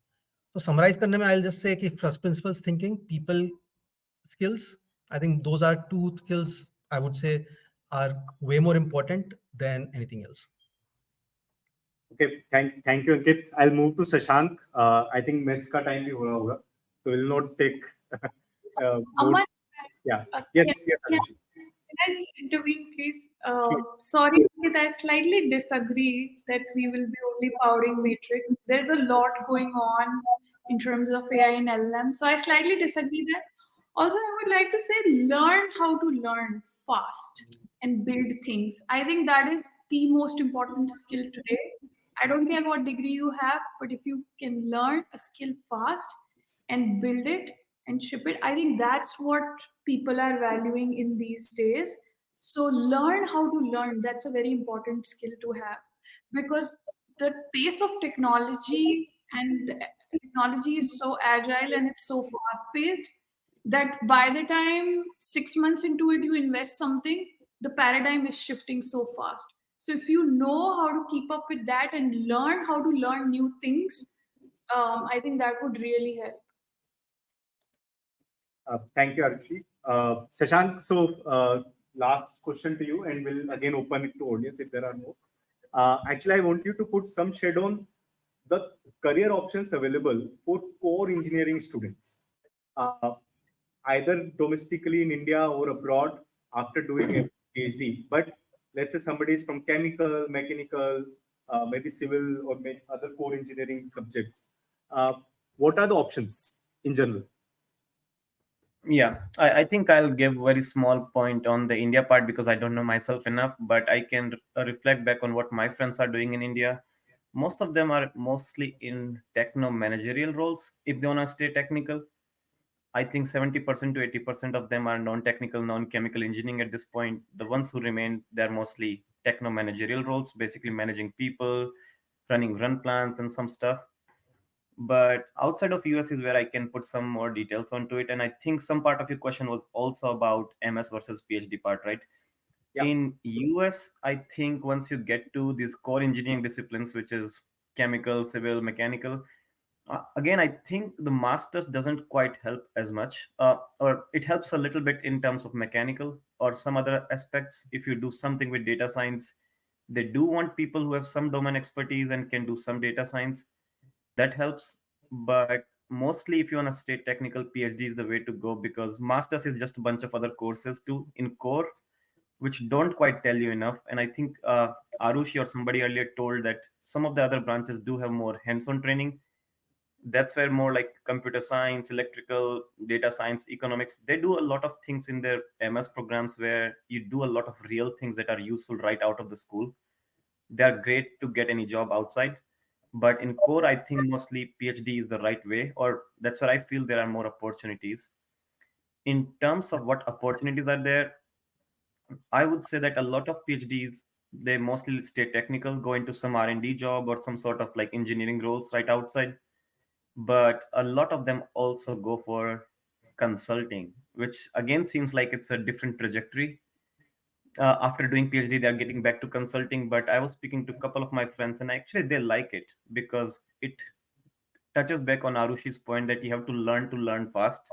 तो summarize करने में, I'll just say कि first principles thinking, people skills, I think those are 2 skills I would say are way more important than anything else. Okay, thank you, Ankit. I'll move to Shashank. I think mess का time भी हो रहा होगा, so we'll not take more. Aman, Yeah. can, Yes, yes, can Arushi. I just intervene, please? Sure. Sorry, Ankit, I slightly disagree that we will be only powering Matrix. There's a lot going on in terms of AI and LLM, so I slightly disagree there. Also, I would like to say learn how to learn fast and build things. I think that is the most important skill today. I don't care what degree you have, but if you can learn a skill fast and build it and ship it, I think that's what people are valuing in these days. So learn how to learn. That's a very important skill to have, because the pace of technology and technology is so agile and it's so fast paced that by the time 6 months into it you invest something, the paradigm is shifting so fast. So if you know how to keep up with that and learn how to learn new things, I think that would really help. Thank you, Arushi. Shashank, so last question to you, and we'll again open it to audience if there are more. Actually, I want you to put some shade on the career options available for core engineering students, uh, either domestically in India or abroad after doing a PhD. But let's say somebody is from chemical, mechanical, maybe civil, or other core engineering subjects. Uh, what are the options in general? Yeah, I think I'll give very small point on the India part because I don't know myself enough, but I can reflect back on what my friends are doing in India. Most of them are mostly in techno managerial roles if they want to stay technical. I think 70% to 80% of them are non-technical, non-chemical engineering at this point. The ones who remain, they're mostly techno managerial roles, basically managing people, running run plans and some stuff. But outside of US is where I can put some more details onto it. And I think some part of your question was also about MS versus PhD part, right? Yeah. In US, I think once you get to these core engineering disciplines, which is chemical, civil, mechanical, again, I think the masters doesn't quite help as much, or it helps a little bit in terms of mechanical or some other aspects. If you do something with data science, they do want people who have some domain expertise and can do some data science. That helps. But mostly, if you want to stay technical, PhD is the way to go because masters is just a bunch of other courses too in core, which don't quite tell you enough. And I think Arushi or somebody earlier told that some of the other branches do have more hands-on training. That's where more like computer science, electrical, data science, economics, they do a lot of things in their MS programs where you do a lot of real things that are useful right out of the school. They are great to get any job outside. But in core, I think mostly PhD is the right way, or that's where I feel there are more opportunities. In terms of what opportunities are there, I would say that a lot of PhDs, they mostly stay technical, go into some R&D job or some sort of like engineering roles right outside. But a lot of them also go for consulting, which again seems like it's a different trajectory. After doing PhD, they're getting back to consulting. But I was speaking to a couple of my friends, and actually they like it because it touches back on Arushi's point that you have to learn fast.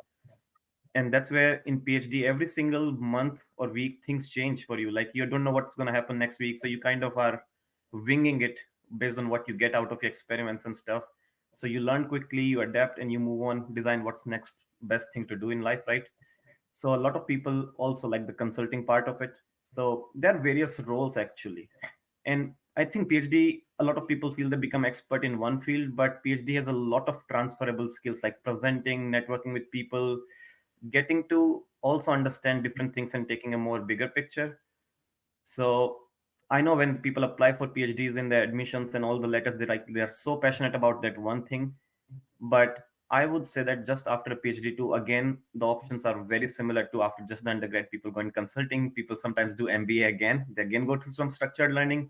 And that's where in PhD, every single month or week, things change for you. Like you don't know what's going to happen next week. So you kind of are winging it based on what you get out of your experiments and stuff. So you learn quickly, you adapt, and you move on, design what's next best thing to do in life, right? So a lot of people also like the consulting part of it. So there are various roles actually. And I think PhD, a lot of people feel they become expert in one field, but PhD has a lot of transferable skills like presenting, networking with people, getting to also understand different things and taking a more bigger picture. So I know when people apply for PhDs in their admissions and all the letters they write, they are so passionate about that one thing. But I would say that just after a PhD too, again, the options are very similar to after just the undergrad. People go in consulting, people sometimes do MBA again, they again go to some structured learning.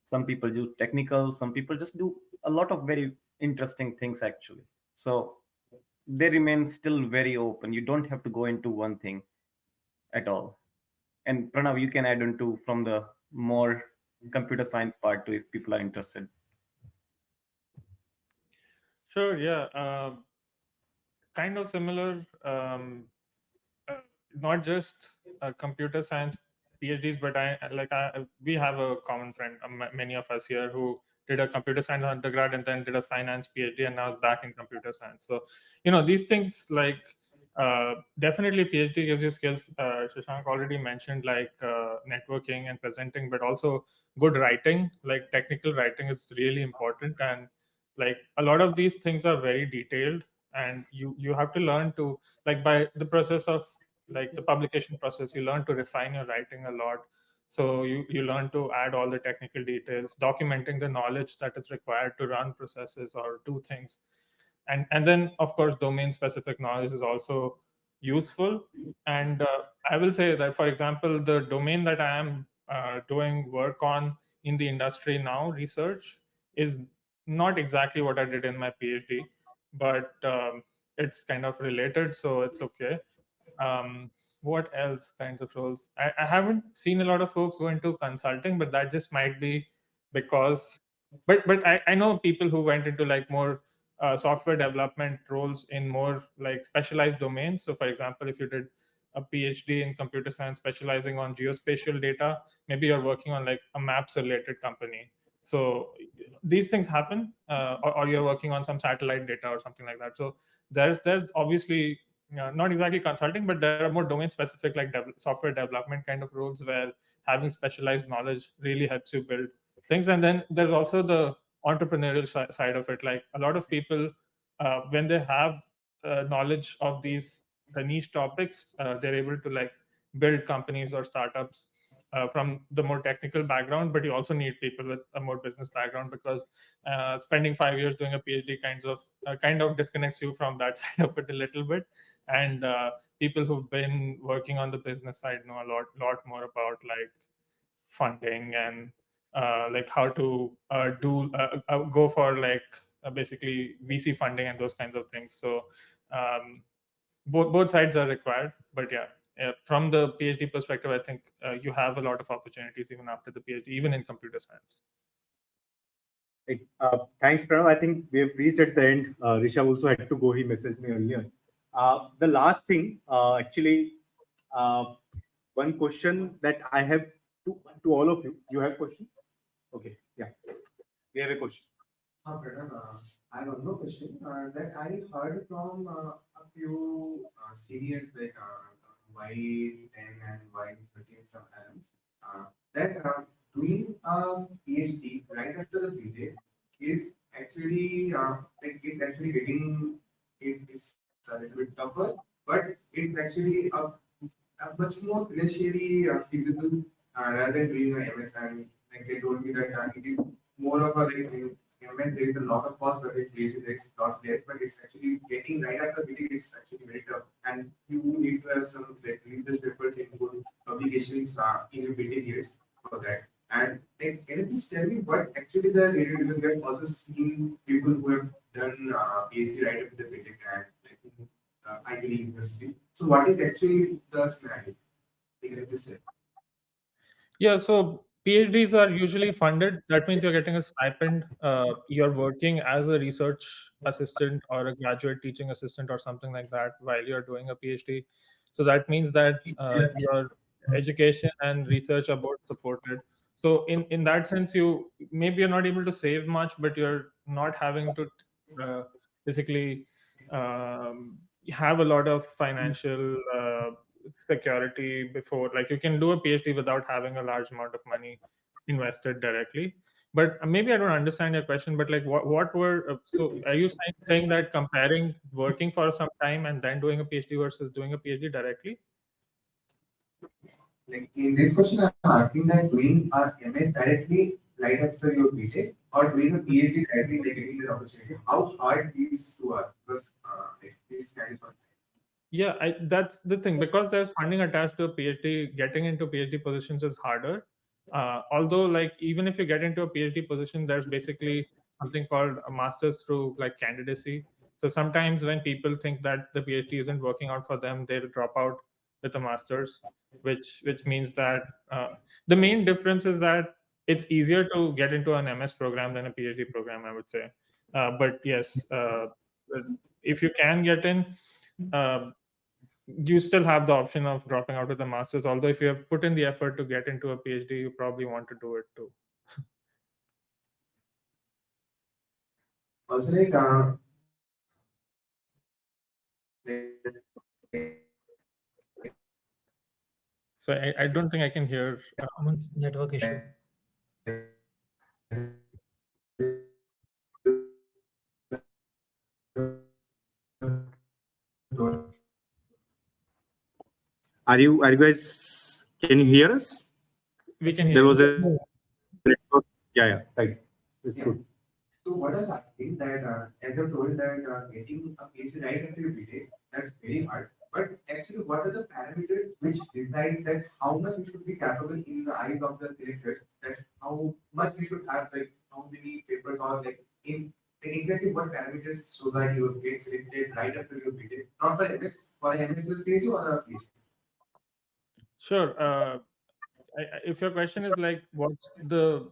Some people do technical, some people just do a lot of very interesting things actually. So they remain still very open. You don't have to go into one thing at all. And Pranav, you can add on to from the more computer science part too if people are interested. Sure, yeah. Kind of similar. Uh, Not just computer science PhDs, but we have a common friend, many of us here who did a computer science undergrad and then did a finance PhD, and now is back in computer science. So, these things like definitely PhD gives you skills. Shashank already mentioned like networking and presenting, but also good writing, like technical writing is really important. And like a lot of these things are very detailed, and you have to learn to, like, by the process of like the publication process, you learn to refine your writing a lot. So you learn to add all the technical details, documenting the knowledge that is required to run processes or do things. And then of course domain specific knowledge is also useful. And I will say that, for example, the domain that I am doing work on in the industry now, research, is not exactly what I did in my PhD, but it's kind of related, so it's okay. um, what else kinds of roles? I haven't seen a lot of folks go into consulting, but that just might be because, but I know people who went into like more software development roles in more like specialized domains. So for example, if you did a PhD in computer science specializing on geospatial data, maybe you're working on like a maps related company. So these things happen, or you're working on some satellite data or something like that. So there's obviously not exactly consulting, but there are more domain specific like software development kind of roles where having specialized knowledge really helps you build things. And then there's also the entrepreneurial side of it. Like a lot of people, when they have knowledge of these niche topics, they're able to like build companies or startups from the more technical background. But you also need people with a more business background, because spending 5 years doing a PhD kind of disconnects you from that side of it a little bit. And people who've been working on the business side know a lot more about like funding and like how to go for like basically VC funding and those kinds of things. So um, both sides are required, but yeah, from the PhD perspective, I think you have a lot of opportunities even after the PhD, even in computer science. Right. Thanks, Pranav. I think we have reached at the end. Rishabh also had to go. He messaged me earlier. The last thing, actually, uh, one question that I have to all of you. You have question? Okay. Yeah. We have a question. Pranav, I have one more question that I heard from a few seniors like Y10 and Y13 sometimes that doing a PhD right after the BTech is actually like it's actually it's a little bit tougher, but it's actually much more financially feasible rather than doing a MS. And like they told me that it is more of a like MS, there is a lot of cost, but it there is lot less. But it's actually getting right after BTech, it's actually very tough, and you need to have some like research papers in good publications in your BTech years for that. And like, can you please tell me what's actually the area, because we have also seen people who have done PhD right after the BTech and like in Ivy League universities. So what is actually the scenario? Can you please tell? Yeah, so PhDs are usually funded. That means you're getting a stipend. You're working as a research assistant or a graduate teaching assistant or something like that while you're doing a PhD. So that means that your education and research are both supported. So in that sense, you maybe you're not able to save much, but you're not having to uh, basically have a lot of financial security before. Like you can do a PhD without having a large amount of money invested directly. But maybe I don't understand your question, but like what were so are you saying that comparing working for some time and then doing a PhD versus doing a PhD directly? Like in this question, I'm asking that doing a MS directly right after your BTech or doing a PhD directly, like getting the opportunity, how hard these two are? Because like, this kind of Yeah, that's the thing. Because there's funding attached to a PhD, getting into PhD positions is harder. Although, like, even if you get into a PhD position, there's basically something called a master's through like candidacy. So sometimes when people think that the PhD isn't working out for them, they'll drop out with a master's, which means that the main difference is that it's easier to get into an MS program than a PhD program, I would say. But yes, if you can get in. Uh, you still have the option of dropping out with a master's. Although if you have put in the effort to get into a PhD, you probably want to do it too. Also, So I don't think I can hear. Aman's network issue. Are you guys? Can you hear us? We can hear There you. was a network. Yeah, yeah, right. It's good. So what I was asking that as you told that getting a PhD right after your BTech, that's very hard. But actually, what are the parameters which decide that how much you should be capable in the eyes of the selectors? That how much you should have, like how many papers or like in exactly what parameters so that you will get selected right after your BTech, not for MS, for MS plus PhD or a PhD. Sure. If your question is like, what's the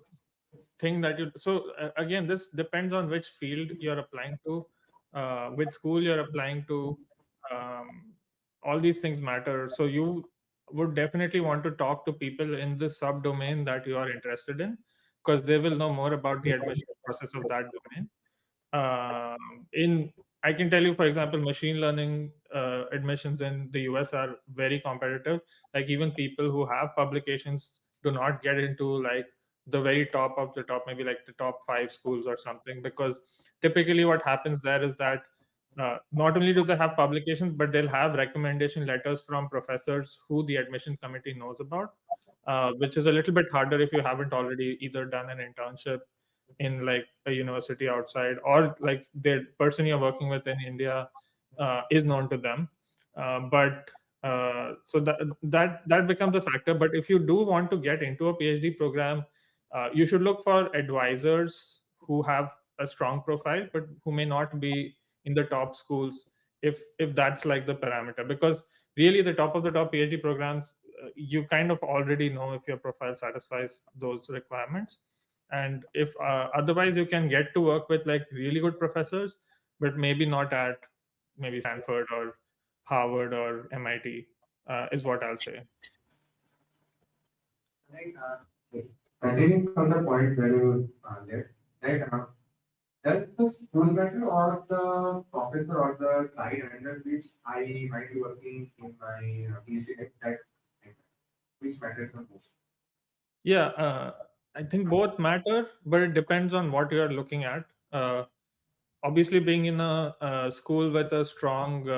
thing that you so again, this depends on which field you're applying to, which school you're applying to. All these things matter, so you would definitely want to talk to people in the subdomain that you are interested in, because they will know more about the admission process of that domain. In I can tell you, for example, machine learning admissions in the US are very competitive. Like, even people who have publications do not get into like the very top of the top, maybe like the top 5 schools or something, because typically what happens there is that not only do they have publications, but they'll have recommendation letters from professors who the admission committee knows about, which is a little bit harder if you haven't already either done an internship in like a university outside, or like the person you're working with in India is known to them. But so that becomes a factor. But if you do want to get into a PhD program, you should look for advisors who have a strong profile, but who may not be in the top schools, if that's like the parameter. Because really, the top of the top PhD programs, you kind of already know if your profile satisfies those requirements. And if otherwise, you can get to work with like really good professors, but maybe not at maybe Stanford or Harvard or MIT, is what I'll say. Like, continuing from the point where you left, that does the school matter or the professor or the guide under which I might be working in my PhD, that which matters the most? Yeah, I think both matter, but it depends on what you're looking at. Obviously, being in a school with a strong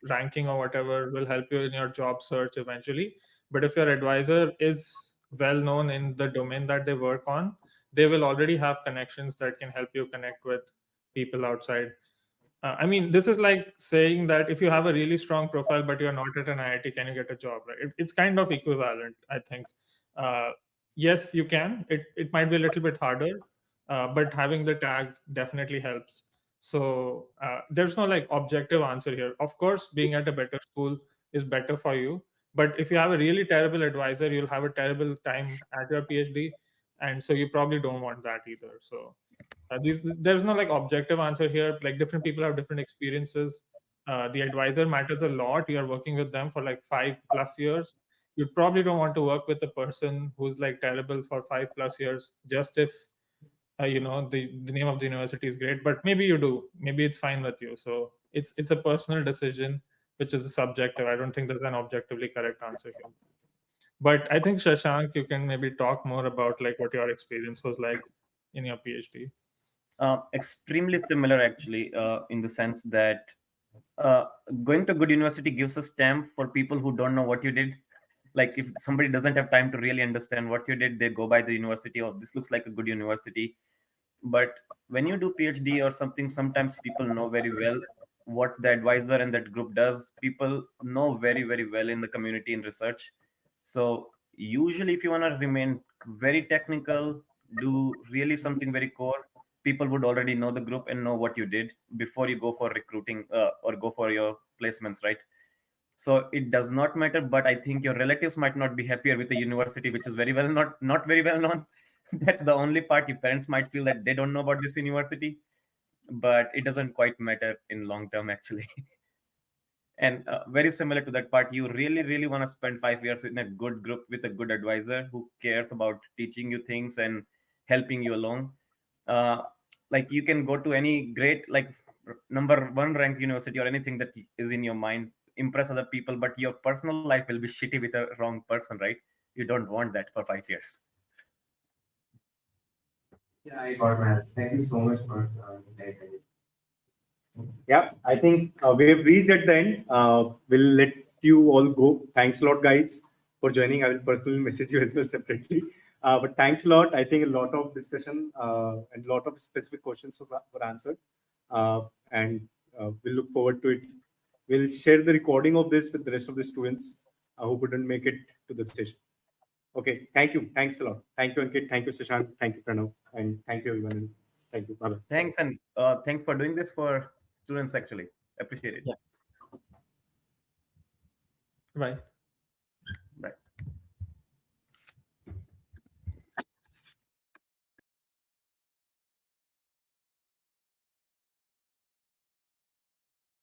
ranking or whatever will help you in your job search eventually. But if your advisor is well known in the domain that they work on, they will already have connections that can help you connect with people outside. I mean, this is like saying that if you have a really strong profile but you're not at an IIT, can you get a job? Right? It's kind of equivalent, I think. uh, yes, you can. It might be a little bit harder, but having the tag definitely helps. So there's no like objective answer here. Of course, being at a better school is better for you, but if you have a really terrible advisor, you'll have a terrible time at your PhD, and so you probably don't want that either. So there's no like objective answer here. Like, different people have different experiences. The advisor matters a lot. You're working with them for like 5+ years. You probably don't want to work with a person who's like terrible for 5+ years just if the name of the university is great. But maybe you do, maybe it's fine with you. So it's a personal decision, which is subjective. I don't think there's an objectively correct answer here. But I think, Shashank, you can maybe talk more about like what your experience was like in your PhD. Extremely similar, actually, in the sense that uh, going to a good university gives a stamp for people who don't know what you did. Like, if somebody doesn't have time to really understand what you did, they go by the university. Oh, this looks like a good university. But when you do PhD or something, sometimes people know very well what the advisor and that group does. People know very, very well in the community in research. So usually, if you want to remain very technical, do really something very core, people would already know the group and know what you did before you go for recruiting or go for your placements, right? So it does not matter, but I think your relatives might not be happier with a university which is very well not very well known. That's the only part. Your parents might feel that they don't know about this university, but it doesn't quite matter in long term, actually. And very similar to that part, you really really want to spend 5 years in a good group with a good advisor who cares about teaching you things and helping you along. uh, like you can go to any great like number one ranked university or anything that is in your mind, impress other people, but your personal life will be shitty with a wrong person, right? You don't want that for 5 years. Yeah, I got my answer. Thank you so much for that. Yeah, I think we have reached at the end. We'll let you all go. Thanks a lot, guys, for joining. I will personally message you as well separately. But thanks a lot. I think a lot of discussion and a lot of specific questions were answered. And we'll look forward to it. We'll share the recording of this with the rest of the students who couldn't make it to the session. Okay, thank you. Thanks a lot. Thank you, Ankit. Thank you, Shashank. Thank you, Pranav. And thank you, everyone. Thank you. Bye-bye. Thanks, and thanks for doing this for students, actually appreciate it. Yeah. Bye.